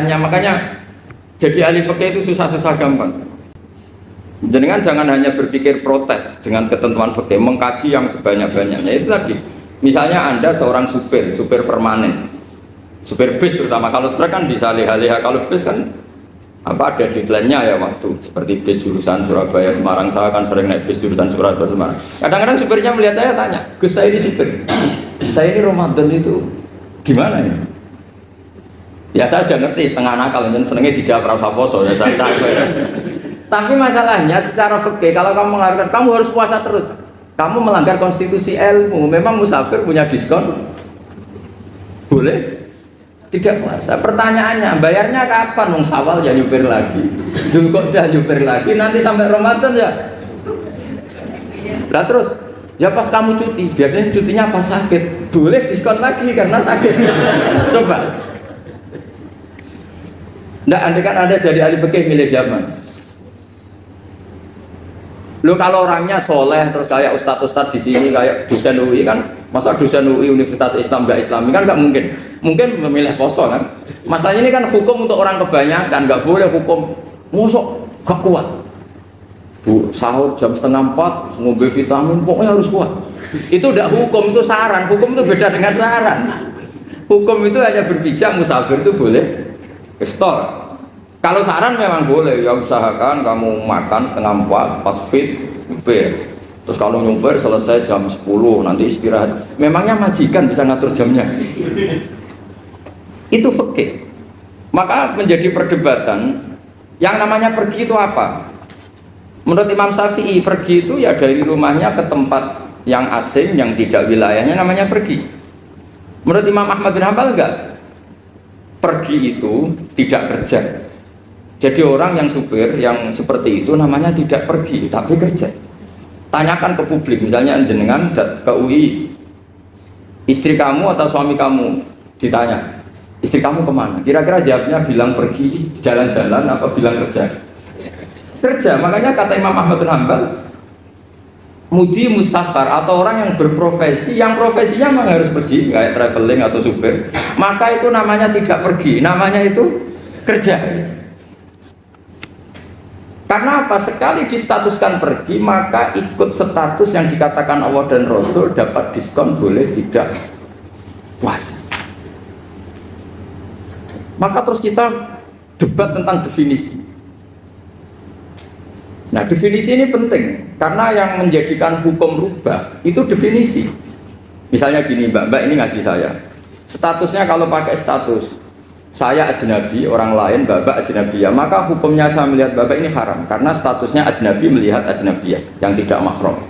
Makanya jadi ahli fikih itu susah-susah gampang. Jenengan jangan hanya berpikir protes dengan ketentuan fikih, mengkaji yang sebanyak-banyaknya. Itu tadi, misalnya Anda seorang supir permanen, supir bis terutama. Kalau truk kan bisa leha-leha, kalau bis kan ada deadline-nya ya waktu. Seperti bis jurusan Surabaya Semarang, saya kan sering naik bis jurusan Surabaya Semarang. Kadang-kadang supirnya melihat saya tanya, Gus saya ini supir, saya ini Ramadan itu gimana ini? Ya saya sudah ngerti setengah nakal, dan senengnya dijawab rasa poso ya saya tahu ya. Tapi masalahnya secara fikih kalau kamu mengharapkan kamu harus puasa terus, kamu melanggar konstitusi ilmu. Memang musafir punya diskon? Boleh? Tidak puasa. Pertanyaannya, bayarnya kapan? Wong Syawal ya nyupir lagi, Dzulqa'dah nyupir lagi, nanti sampai Ramadan ya. Lah terus, ya pas kamu cuti, biasanya cutinya pas sakit, boleh diskon lagi karena sakit. Coba. Nggak, andai kan Anda jadi ahli fikih milih zaman. Lo kalau orangnya soleh terus kayak ustadz-ustadz di sini kayak dosen UI kan, masa dosen UI Universitas Islam nggak Islami kan nggak mungkin. Mungkin memilih poso kan. Masalahnya ini kan hukum untuk orang kebanyakan, nggak boleh hukum mosok gak kuat. Bu, sahur jam 3:30 ngombe vitamin pokoknya harus kuat. Itu udah hukum, itu saran. Hukum itu beda dengan saran. Hukum itu hanya berpijak musafir itu boleh iftar. Kalau saran memang boleh, ya usahakan kamu makan 3:30 pas fit, nyupir. Terus kalau nyupir selesai jam 10, nanti istirahat. Memangnya majikan bisa ngatur jamnya? Itu fikih. Maka menjadi perdebatan, yang namanya pergi itu apa? Menurut Imam Syafi'i, pergi itu ya dari rumahnya ke tempat yang asing, yang tidak wilayahnya namanya pergi. Menurut Imam Ahmad bin Hanbal enggak. Pergi itu tidak kerja. Jadi orang yang supir yang seperti itu namanya tidak pergi tapi kerja. Tanyakan ke publik, misalnya jenengan ke UI, istri kamu atau suami kamu ditanya, istri kamu kemana? Kira-kira jawabnya bilang pergi jalan-jalan apa bilang kerja? Kerja. Makanya kata Imam Ahmad bin Hanbal, mudi mustafar atau orang yang berprofesi, yang profesinya memang harus pergi kayak traveling atau supir, maka itu namanya tidak pergi, namanya itu kerja. Karena apa? Sekali distatuskan pergi, maka ikut status yang dikatakan Allah dan Rasul, dapat diskon, boleh tidak puasa. Maka terus kita debat tentang definisi. Nah, definisi ini penting karena yang menjadikan hukum rubah itu definisi. Misalnya gini, Mbak ini ngaji saya. Statusnya kalau pakai status saya ajnabi, orang lain Bapak ajnabiyah, maka hukumnya saya melihat Bapak ini haram karena statusnya ajnabi melihat ajnabiyah yang tidak mahram.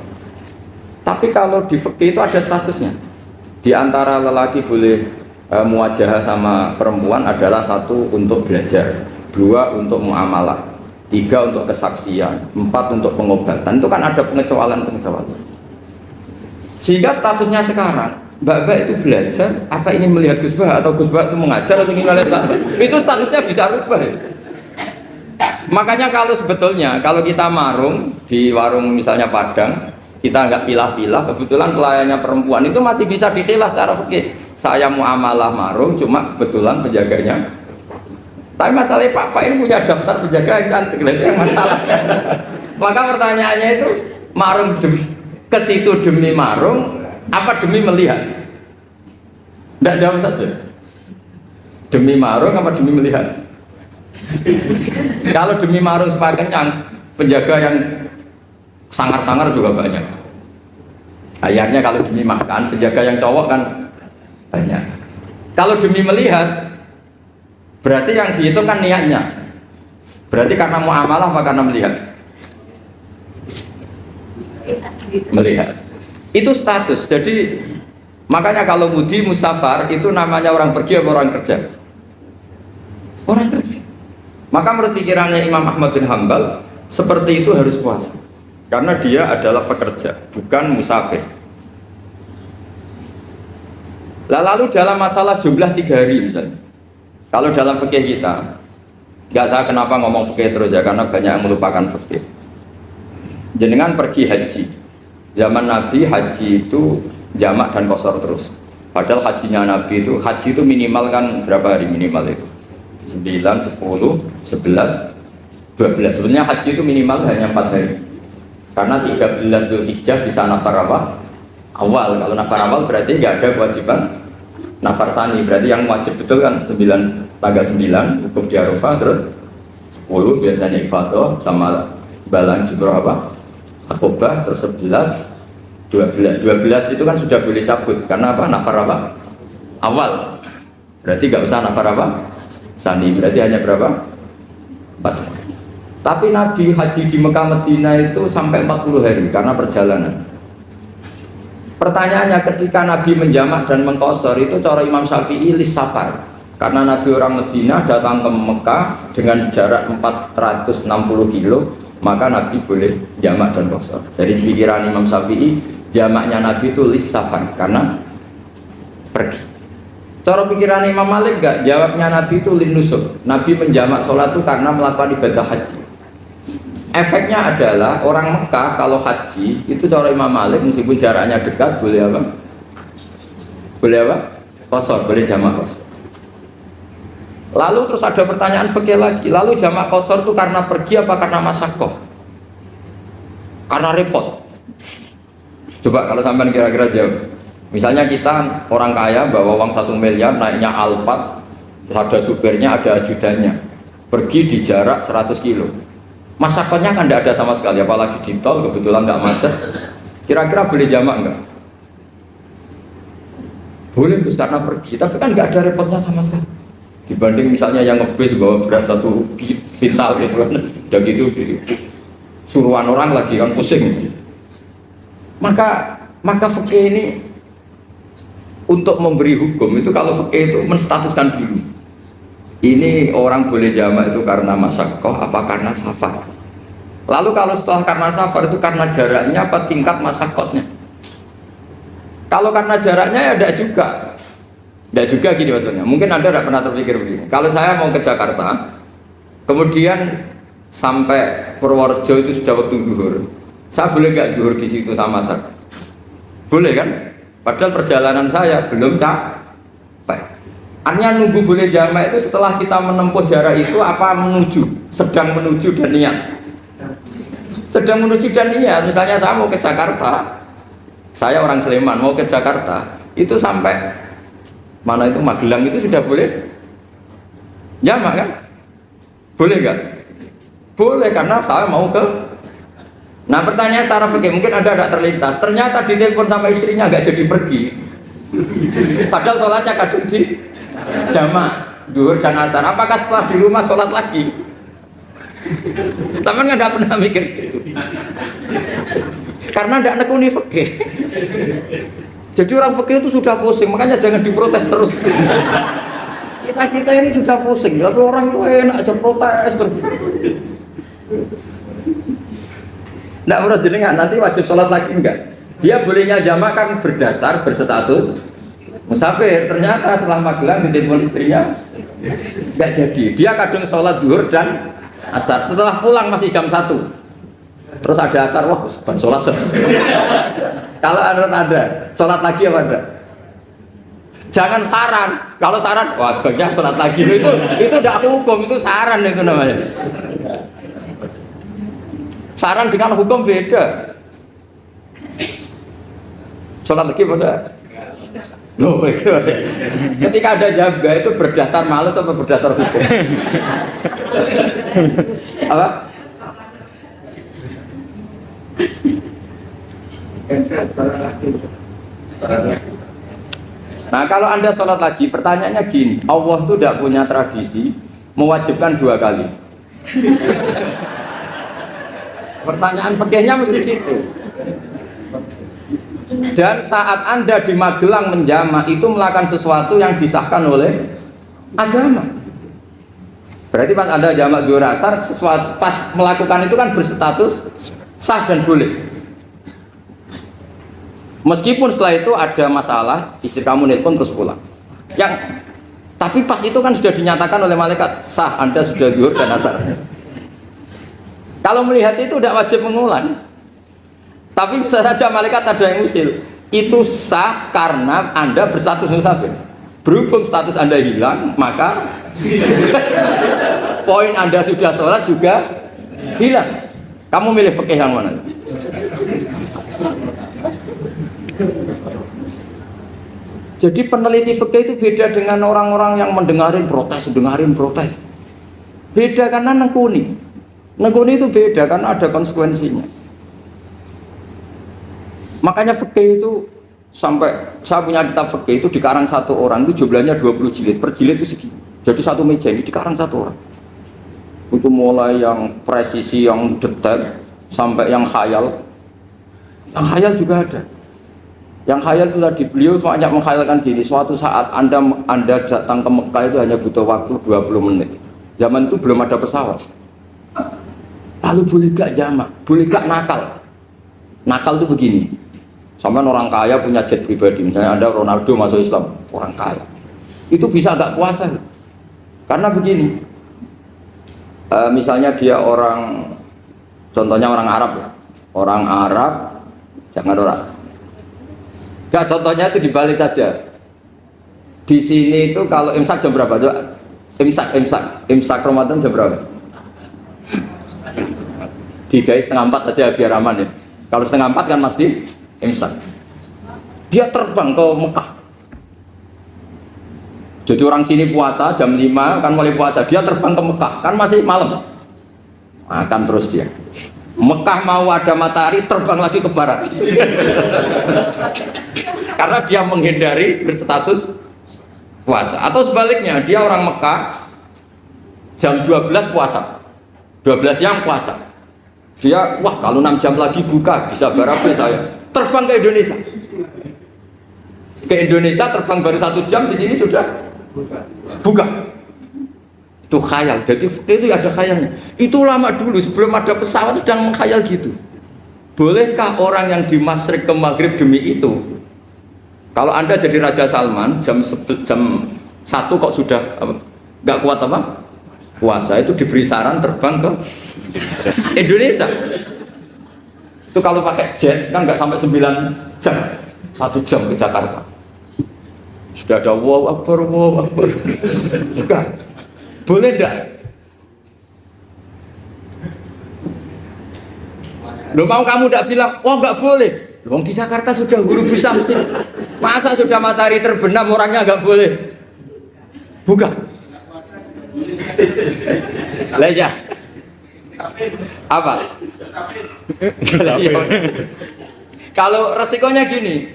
Tapi kalau di fikih itu ada statusnya. Di antara lelaki boleh muwajahah sama perempuan adalah 1 untuk belajar, 2 untuk muamalah, 3 untuk kesaksian, 4 untuk pengobatan. Itu kan ada pengecualian. Sehingga statusnya sekarang Mbak itu belajar, apa ingin melihat Gus Bah atau Gus Bah itu mengajar atau ingin melihat Mbak? Itu statusnya bisa rubah ya. Makanya kalau sebetulnya kalau kita marung di warung misalnya Padang, kita nggak pilah-pilah, kebetulan pelayannya perempuan itu masih bisa dikilah secara fikih. Saya muamalah marung, cuma kebetulan penjaganya. Tapi masalahnya Pak ini punya daftar penjaga yang cantik, itu yang masalah. Maka pertanyaannya itu marung ke situ demi marung, apa demi melihat? Tidak jawab saja. Demi marung apa demi melihat? Kalau demi marung supaya kenyang, penjaga yang sangar-sangar juga banyak. Akhirnya kalau demi makan, penjaga yang cowok kan banyak. Kalau demi melihat, berarti yang dihitung kan niatnya. Berarti karena muamalah apa karena melihat? Melihat. Itu status. Jadi makanya kalau mudi musafar itu namanya orang pergi atau orang kerja? Orang kerja. Maka menurut pikirannya Imam Ahmad bin Hanbal seperti itu harus puasa karena dia adalah pekerja, bukan musafir. Lalu dalam masalah jumlah 3 hari misalnya, kalau dalam fikih kita, nggak saya kenapa ngomong fikih terus ya, karena banyak yang melupakan fikih. Jenengan pergi haji, zaman Nabi haji itu jamak dan qashar terus. Padahal hajinya Nabi itu, haji itu minimal kan berapa hari minimal itu? 9, 10, 11, 12. Sebenarnya haji itu minimal hanya 4 hari. Karena 13 Dzulhijjah bisa nafar apa? Awal. Kalau nafar awal berarti nggak ada kewajiban nafar sani. Berarti yang wajib betul kan 9, tanggal 9 wukuf di Arafah, terus 10 biasanya ifadah sama balang jumroh apa? Akobah, terus 11, 12 itu kan sudah boleh cabut karena apa? Nafar apa? Awal. Berarti nggak usah nafar apa? Sani. Berarti hanya berapa? 4. Tapi Nabi haji di Mekah Medina itu sampai 40 hari karena perjalanan. Pertanyaannya, ketika Nabi menjamak dan mengqashar itu cara Imam Syafi'i lis safar. Karena Nabi orang Medina datang ke Mekah dengan jarak 460 kilo, maka Nabi boleh jamak dan qashar. Jadi pikiran Imam Syafi'i, jamaknya Nabi itu lis safar karena pergi. Cara pikiran Imam Malik enggak, jawabnya Nabi itu lin nusuk. Nabi menjamak sholat itu karena melakukan ibadah haji. Efeknya adalah orang Mekah kalau haji itu cara Imam Malik meskipun jaraknya dekat boleh apa? Boleh apa? Qashar, boleh jamak qashar. Lalu terus ada pertanyaan fikih lagi. Lalu jamak qashar itu karena pergi apa karena masyaqqah? Karena repot. Coba kalau sampean kira-kira jawab. Misalnya kita orang kaya bawa uang 1 miliar naiknya Alphard, ada supirnya, ada ajudannya, pergi di jarak 100 kilo. Masyaqqahnya kan tidak ada sama sekali, apalagi di tol kebetulan nggak macet. Kira-kira boleh jamak nggak? Boleh, Gus, karena pergi, tapi kan nggak ada repotnya sama sekali. Dibanding misalnya yang ngebis bawa beras 1 pintal gitu kan, udah gitu suruhan orang lagi kan pusing. Maka fikih ini untuk memberi hukum itu, kalau fikih itu menstatuskan dulu. Ini orang boleh jamak itu karena masyaqqah apa karena safar. Lalu kalau setelah karena safar itu karena jaraknya apa tingkat masyaqqahnya. Kalau karena jaraknya ya tidak juga. Tidak juga gini maksudnya. Mungkin Anda tidak pernah terpikir begini. Kalau saya mau ke Jakarta, kemudian sampai Purworejo itu sudah waktu zuhur. Saya boleh nggak zuhur di situ sama masak? Boleh kan? Padahal perjalanan saya belum capek. Artinya nunggu boleh jamak itu setelah kita menempuh jarak itu apa menuju, sedang menuju dan niat. Sedang menuju dan niat. Misalnya saya mau ke Jakarta, saya orang Sleman mau ke Jakarta, itu sampai mana itu Magelang itu sudah boleh jamak kan? Boleh nggak? Boleh karena saya mau ke. Nah pertanyaan secara fikih mungkin Anda tidak terlintas. Ternyata ditelepon sama istrinya nggak jadi pergi. Padahal sholatnya kadung di jamak duhur dan asar. Apakah setelah di rumah sholat lagi? Sama nggak pernah mikir gitu. Karena tidak nekuni fikih. Jadi orang fikih itu sudah pusing, makanya jangan diprotes terus. Kita ini sudah pusing, tapi orang itu enak aja protes terus. Tidak menurut jenengan nanti wajib sholat lagi enggak? Dia bolehnya jamak kan berdasar berstatus musafir. Ternyata setelah Magelang ditelepon istrinya enggak jadi. Dia kadung sholat duhur dan asar. Setelah pulang masih jam 1. Terus ada asar, wah ban sholat. Kalau ada sholat lagi apa enggak? Jangan saran. Kalau saran, wah sebaiknya sholat lagi. Itu tidak hukum, itu saran itu namanya. Saran dengan hukum beda. Sholat lagi pada. Loh, ketika ada jaga itu berdasar malas atau berdasar hukum? Apa? Nah kalau Anda sholat lagi, pertanyaannya gini, Allah itu tidak punya tradisi mewajibkan 2 kali. Pertanyaan fikihnya mesti gitu. Dan saat Anda di Magelang menjamak itu melakukan sesuatu yang disahkan oleh agama. Berarti pas Anda jamak duhur asar, sesuatu pas melakukan itu kan berstatus sah dan boleh. Meskipun setelah itu ada masalah, istri kamu nelpon terus pulang. Tapi pas itu kan sudah dinyatakan oleh malaikat sah, Anda sudah duhur dan asar. Kalau melihat itu tidak wajib mengulang. Tapi bisa saja malaikat ada yang usil. Itu sah karena Anda berstatus musafir. Berhubung status Anda hilang, maka Poin Anda sudah sholat juga hilang. Kamu milih fikih yang mana? Jadi peneliti fikih itu beda dengan orang-orang yang mendengarin protes. Beda karena nengkuni. Nengkuni itu beda karena ada konsekuensinya. Makanya fikih itu sampai saya punya kitab fikih itu dikarang satu orang itu jumlahnya 20 jilid. Per jilid itu segini. Jadi satu meja ini dikarang satu orang. Itu mulai yang presisi, yang detail, sampai yang khayal. Yang khayal juga ada. Yang khayal itu tadi, beliau banyak mengkhayalkan diri. Suatu saat Anda datang ke Mekah itu hanya butuh waktu 20 menit. Zaman itu belum ada pesawat. Lalu boleh gak jamak? Boleh gak nakal? Nakal itu begini. Sampai orang kaya punya jet pribadi. Misalnya Anda Ronaldo masuk Islam, orang kaya. Itu bisa gak puasa. Karena begini. Misalnya dia orang, contohnya orang Arab ya, orang Arab, jangan orang. Nah, contohnya itu dibalik saja. Di sini itu kalau imsak jam berapa? Imsak Ramadan jam berapa? Digai 3:30 aja biar aman ya. Kalau 3:30 kan mesti imsak. Dia terbang ke Mekah. Jadi orang sini puasa jam 5 kan mulai puasa, dia terbang ke Mekah kan masih malam, makan terus dia. Mekah mau ada matahari terbang lagi ke barat. Karena dia menghindari berstatus puasa. Atau sebaliknya dia orang Mekah jam 12 puasa, 12 siang puasa. Dia wah kalau 6 jam lagi buka bisa berapa saya terbang ke Indonesia. Ke Indonesia terbang baru 1 jam di sini sudah buka. Itu khayal. Jadi itu ada khayalnya. Itu lama dulu sebelum ada pesawat sudah mengkhayal gitu. Bolehkah orang yang di Masyriq ke Maghrib demi itu? Kalau Anda jadi Raja Salman jam 1 kok sudah nggak kuat apa? Puasa, itu diberi saran terbang ke Indonesia. Itu kalau pakai jet kan nggak sampai 9 jam, 1 jam ke Jakarta. Sudah ada wow akbar. Bukan. Boleh enggak? Loh mau kamu enggak bilang, oh enggak boleh. Loh di Jakarta sudah guru Samsin. Masa sudah matahari terbenam orangnya enggak boleh? Bukan. Leja. Apa? Kalau resikonya gini,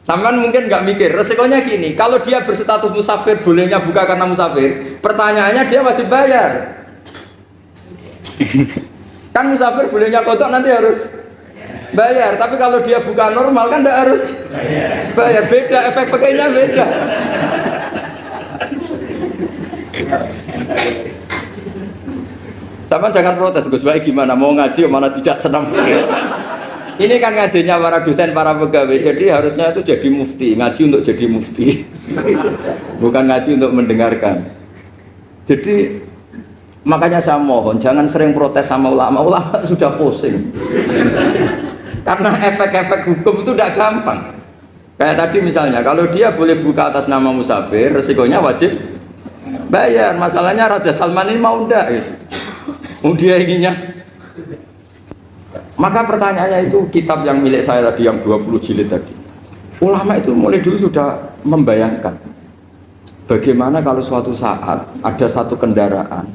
sampean mungkin nggak mikir, resikonya gini, kalau dia berstatus musafir, bolehnya buka karena musafir, pertanyaannya dia wajib bayar. Kan musafir bolehnya kodok nanti harus bayar, tapi kalau dia buka normal kan nggak harus bayar, beda, efek pakainya beda. Sampean jangan protes, Gus Baik gimana, mau ngaji mana tidak senang. Ini kan ngajinya para dosen, para pegawai, jadi harusnya itu jadi mufti, ngaji untuk jadi mufti, bukan ngaji untuk mendengarkan. Jadi makanya saya mohon jangan sering protes sama ulama sudah pusing, karena efek-efek hukum itu tidak gampang. Kayak tadi misalnya, kalau dia boleh buka atas nama musafir, resikonya wajib bayar. Masalahnya Raja Salman ini mau enggak? Dia inginnya. Maka pertanyaannya itu kitab yang milik saya tadi yang 20 jilid tadi. Ulama itu mulai dulu sudah membayangkan bagaimana kalau suatu saat ada satu kendaraan.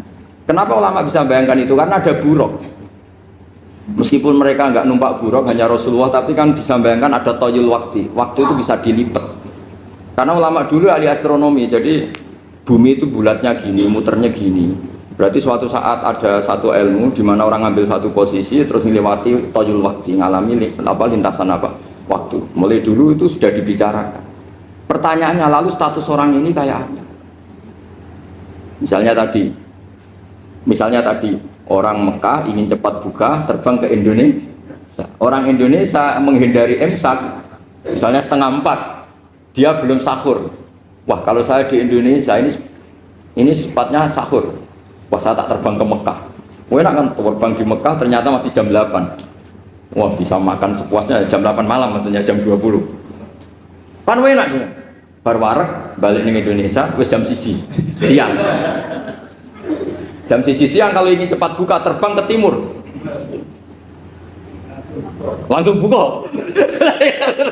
Kenapa ulama bisa bayangkan itu? Karena ada buruk. Meskipun mereka nggak numpak buruk, hanya Rasulullah, tapi kan bisa bayangkan ada toyul waktu. Waktu itu bisa dilipat. Karena ulama dulu ahli astronomi, jadi bumi itu bulatnya gini, muternya gini. Berarti suatu saat ada satu ilmu di mana orang ngambil satu posisi terus melewati toyul waktu, ngalami lintasan waktu. Mulai dulu itu sudah dibicarakan. Pertanyaannya lalu status orang ini kayak apa? Misalnya tadi orang Mekah ingin cepat buka terbang ke Indonesia. Orang Indonesia menghindari imsak, misalnya 3:30, dia belum sahur. Wah kalau saya di Indonesia ini sepatnya sahur. Wah saya tak terbang ke Mekah. Wah enak kan terbang di Mekah ternyata masih jam 8. Wah bisa makan sepuasnya jam 8 malam, tentunya jam 20. Kan enak juga. Bar wareg balik ning Indonesia wis jam 1 siang. Jam 1 siang kalau ingin cepat buka terbang ke timur. Langsung buka.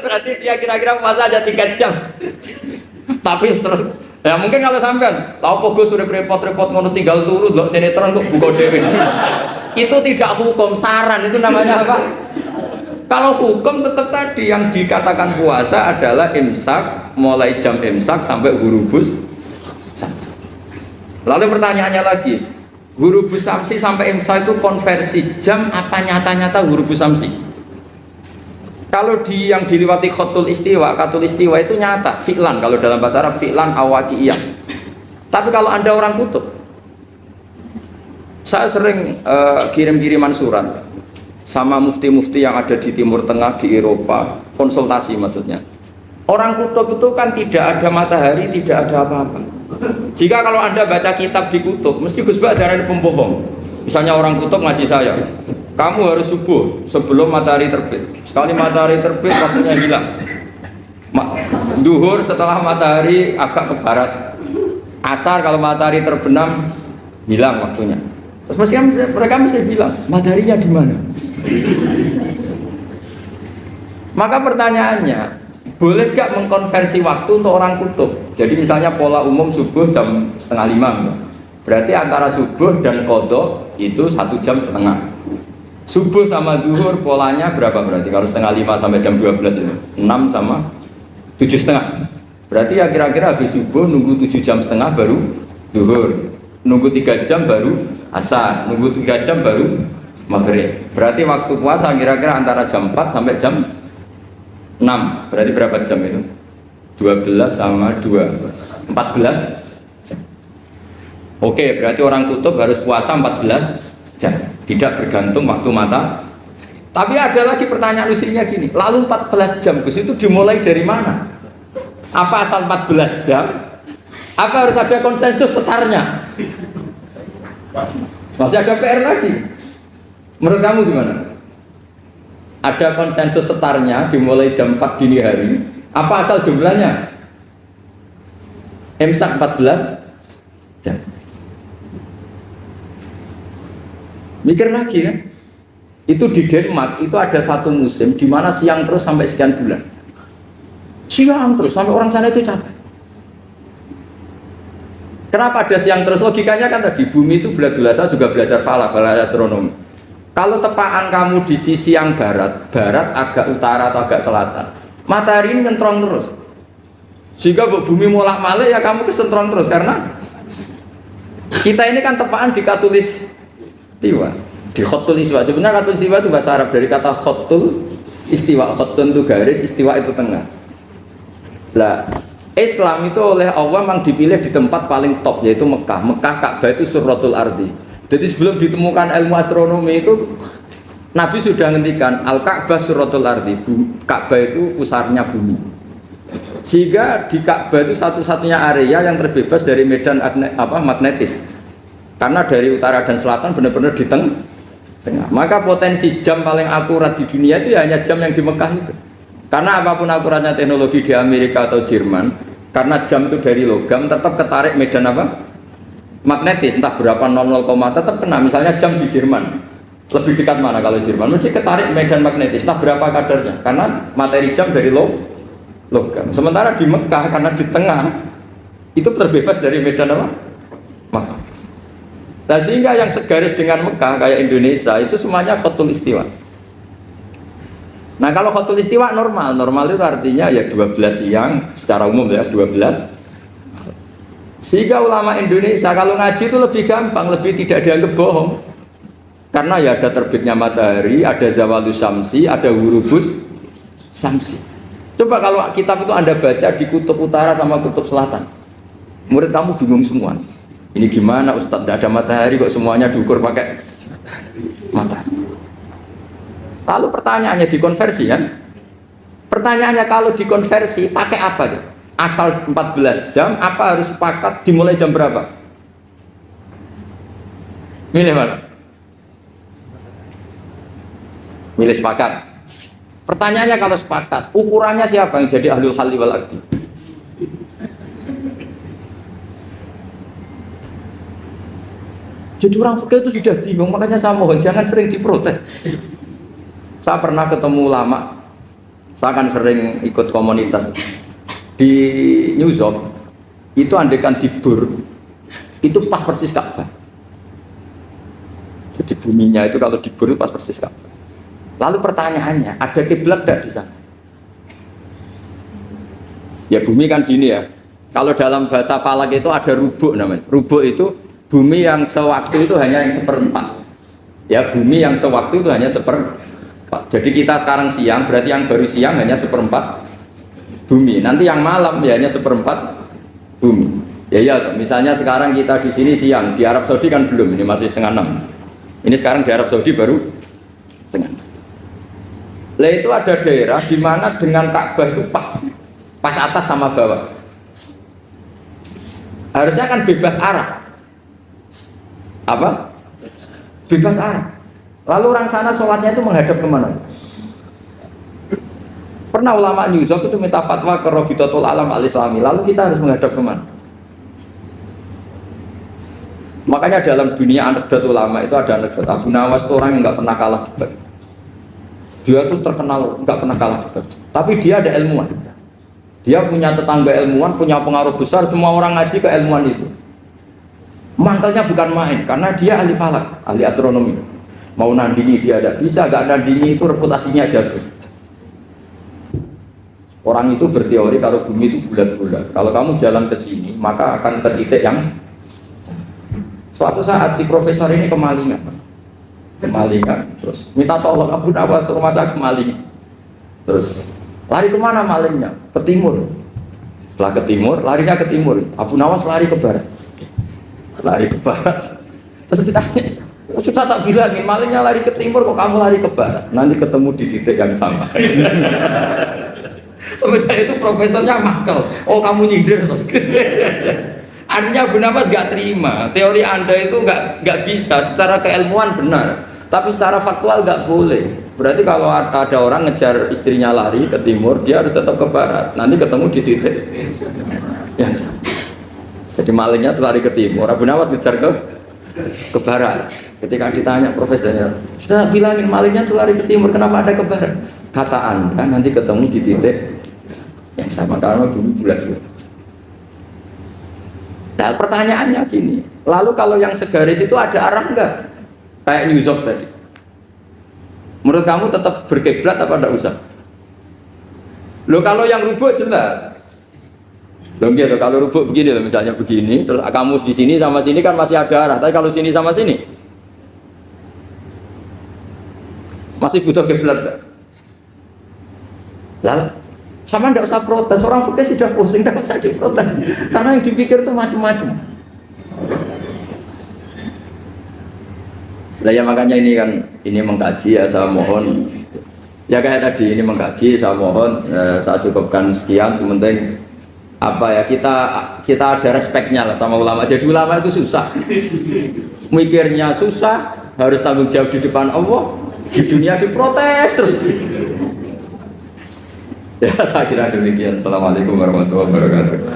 Berarti dia kira-kira puasa aja 3 jam. Tapi terus ya mungkin kalau sampean, lha opo Gus sudah repot-repot ngono tinggal turu delok sinetron kok buka dhewe. Itu tidak hukum, saran itu namanya apa? Kalau hukum tetap tadi yang dikatakan puasa adalah imsak mulai jam imsak sampai hurubus samsi. Lalu pertanyaannya lagi, hurubus samsi sampai imsak itu konversi jam apa nyata-nyata hurubus samsi? Kalau yang diliwati khotul istiwa itu nyata, fi'lan kalau dalam bahasa Arab fi'lan awaqiyah. Tapi kalau Anda orang kutub, saya sering kirim-kiriman surat sama mufti-mufti yang ada di Timur Tengah, di Eropa, konsultasi maksudnya. Orang kutub itu kan tidak ada matahari, tidak ada apa-apa. Jika kalau Anda baca kitab di kutub, mesti Gus Bak darani pembohong. Misalnya orang kutub ngaji saya, kamu harus subuh sebelum matahari terbit. Sekali matahari terbit, waktunya hilang. Duhur setelah matahari agak ke barat. Asar kalau matahari terbenam, hilang waktunya. Terus mereka mesti bilang, mataharinya di mana? Maka pertanyaannya, boleh gak mengkonversi waktu untuk orang kutub? Jadi misalnya pola umum subuh jam 4:30, berarti antara subuh dan qadha itu 1 jam setengah. Subuh sama zuhur polanya berapa berarti? Kalau 4:30 sampai jam 12 itu 6 sama 7:30. Berarti ya kira-kira habis subuh nunggu 7 jam setengah baru zuhur, nunggu 3 jam baru asar, nunggu 3 jam baru maghrib. Berarti waktu puasa kira-kira antara jam 4 sampai jam 6. Berarti berapa jam itu? 12 sama 2 14 jam. Oke, berarti orang kutub harus puasa 14 jam, tidak bergantung waktu mata. Tapi ada lagi pertanyaan usinya gini, lalu 14 jam Gus itu dimulai dari mana? Apa asal 14 jam? Apa harus ada konsensus setarnya? Masih ada PR lagi. Menurut kamu gimana? Ada konsensus setarnya dimulai jam 4 dini hari. Apa asal jumlahnya? Imsak 14 jam. Mikir lagi kan? Itu di Denmark itu ada satu musim di mana siang terus sampai sekian bulan. Siang terus sampai orang sana itu capek. Kenapa ada siang terus? Logikanya kan tadi bumi itu saya juga belajar falak, belajar astronomi. Kalau tepaan kamu di sisi yang barat agak utara atau agak selatan, matahari ini nyentrong terus. Sehingga bumi molak-malik ya kamu kesentrong terus karena kita ini kan tepaan di katulis istiwa, di khotul istiwa. Sebenarnya khotul istiwa itu bahasa Arab dari kata khotul istiwa. Khotun itu garis, istiwa itu tengah. Lah, Islam itu oleh Allah memang dipilih di tempat paling top yaitu Mekah. Mekah Ka'bah itu suratul ardi. Jadi sebelum ditemukan ilmu astronomi itu Nabi sudah ngendikan Al-Ka'bah suratul ardi. Ka'bah itu pusarnya bumi. Sehingga di Ka'bah itu satu-satunya area yang terbebas dari medan magnetis. Karena dari utara dan selatan benar-benar di tengah. Maka potensi jam paling akurat di dunia itu ya hanya jam yang di Mekah itu. Karena apapun akuratnya teknologi di Amerika atau Jerman, karena jam itu dari logam tetap ketarik medan magnetis, entah berapa 00, tetap kena. Misalnya jam di Jerman lebih dekat mana kalau Jerman? Mesti ketarik medan magnetis, entah berapa kadarnya. Karena materi jam dari logam. Sementara di Mekah karena di tengah itu terbebas dari medan magnetis. Nah, sehingga yang segaris dengan Mekah kayak Indonesia itu semuanya khotul istiwa. Nah kalau khotul istiwa normal itu artinya ya 12 siang secara umum ya 12. Sehingga ulama Indonesia kalau ngaji itu lebih gampang, lebih tidak dianggap bohong. Karena ya ada terbitnya matahari, ada zawalus syamsi, ada hurubus syamsi. Coba kalau kitab itu Anda baca di kutub utara sama kutub selatan, murid kamu bingung semua. Ini gimana Ustadz, tidak ada matahari kok semuanya diukur pakai matahari. Lalu pertanyaannya dikonversi kan? Pertanyaannya kalau dikonversi pakai apa ya? Asal 14 jam, apa harus sepakat dimulai jam berapa? Milih mana? Milih sepakat. Pertanyaannya kalau sepakat, ukurannya siapa yang jadi ahlul halli wal aqdi? Jadi orang fikih itu sudah bingung, makanya saya mohon jangan sering diprotes. Saya pernah ketemu ulama, saya kan sering ikut komunitas di New York, itu andekan dibur, itu pas persis Ka'bah. Jadi buminya itu kalau dibur itu pas persis Ka'bah. Lalu pertanyaannya, ada kiblat tidak di sana? Ya bumi kan gini ya, kalau dalam bahasa falak itu ada rubuk namanya. Rubuk itu bumi yang sewaktu itu hanya yang seperempat. Ya bumi yang sewaktu itu hanya seperempat. Jadi kita sekarang siang, berarti yang baru siang hanya seperempat bumi. Nanti yang malam ya hanya seperempat bumi. Ya, misalnya sekarang kita di sini siang, di Arab Saudi kan belum, ini masih setengah 6. Ini sekarang di Arab Saudi baru setengah 6. Lah itu ada daerah di mana dengan Ka'bah itu pas atas sama bawah. Harusnya kan bebas arah. Apa? Bebas arah. Lalu orang sana sholatnya itu menghadap kemana? Pernah ulama New York itu minta fatwa ke Rabitatul Alam Al-Islami. Lalu kita harus menghadap kemana? Makanya dalam dunia anekdot ulama itu ada anekdot Abu Nawas itu orang yang nggak pernah kalah debat. Dia tuh terkenal nggak pernah kalah debat. Tapi dia ada ilmuwan. Dia punya tetangga ilmuwan, punya pengaruh besar. Semua orang ngaji ke ilmuwan itu. Mantelnya bukan main, karena dia ahli falak, ahli astronomi. Mau nandingi dia tidak bisa, gak nandingi itu reputasinya jatuh. Orang itu berteori kalau bumi itu bulat-bulat. Kalau kamu jalan ke sini, maka akan tertitik yang suatu saat si profesor ini kemalingan, terus minta tolong Abu Nawas rumah saya kemalingan. Terus lari kemana malingnya? Ke timur. Setelah ke timur, larinya ke timur. Abu Nawas lari ke barat. Terus ditanya, sudah tak bilangin malingnya lari ke timur kok kamu lari ke barat, nanti ketemu di titik yang sama. Sebenarnya itu profesornya makal, oh kamu nyindir. Artinya Abu Nawas gak terima teori anda itu nggak bisa. Secara keilmuan benar, tapi secara faktual gak boleh. Berarti kalau ada orang ngejar istrinya lari ke timur, dia harus tetap ke barat, nanti ketemu di titik yang sama. Jadi malingnya tuh lari ke timur, Abu Nawas ngejar ke barat. Ketika ditanya profesornya, sudah bilangin malingnya tuh lari ke timur, kenapa ada ke barat? Kata anda nanti ketemu di titik yang sama karena bumi bulat-bulat. Nah pertanyaannya gini, lalu kalau yang segaris itu ada arah enggak? Kayak New York tadi. Menurut kamu tetap berkiblat apa enggak usah? Loh kalau yang rubuk jelas. Loh gitu, kalau rubuk begini loh, misalnya begini, terus kamu di sini sama sini kan masih ada arah, tapi kalau sini sama sini masih butuh kiblat. Lalu sama ndak usah protes, orang fikih sudah pusing, ndak usah diprotes, karena yang dipikir itu macam-macam. Lah ya makanya ini kan, ini mengkaji ya, saya mohon ya kayak tadi ini mengkaji, saya mohon saya cukupkan sekian. Sementing apa ya, kita ada respeknya lah sama ulama. Jadi ulama itu susah, mikirnya susah, harus tanggung jawab di depan Allah, di dunia diprotes terus. Ya saya kira demikian. Assalamualaikum warahmatullahi wabarakatuh.